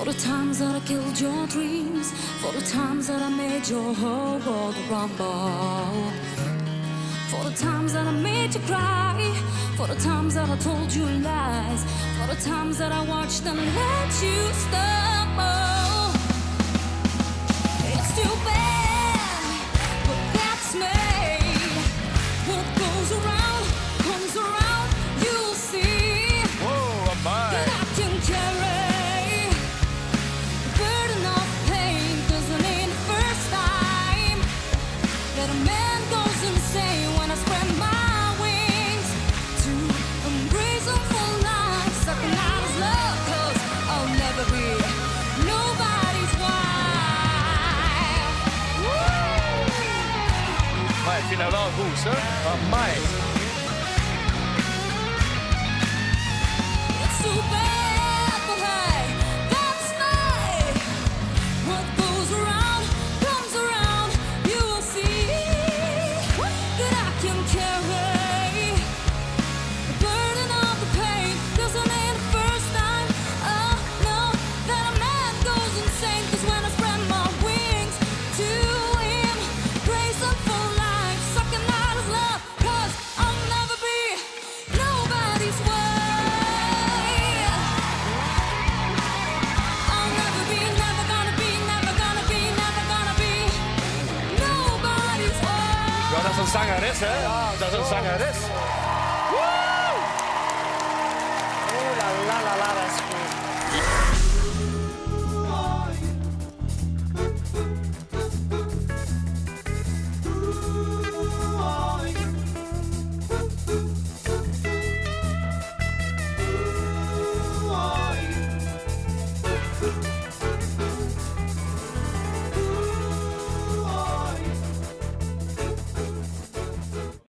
the times that I killed your dreams, for the times that I made your whole world rumble, for the times that I made you cry, for the times that I told you lies, for the times that I watched and let you stumble. It's too bad, but that's me. What goes around comes around, you'll see. Whoa, I'm mine. That I can carry the burden of pain, 'cause it ain't the first time that a man goes insane when I spread my wings to embrace him for life, sucking out his love, 'cause I'll never be nobody's wife. Nej, finder der huset og mig. It's too bad, but hey, that's life. What goes around comes around, you will see that I can carry the burden of the pain, 'cause it ain't the first time, oh no, that a man goes insane, 'cause when I spread my wings to him, praise him for life, sucking out his love, 'cause I'll never be nobody's wife. I'll never be, never gonna be, never gonna be, never gonna be nobody's wife. Ja, dat is een zangeres, hè? Dat is een zangeres. La la la la la.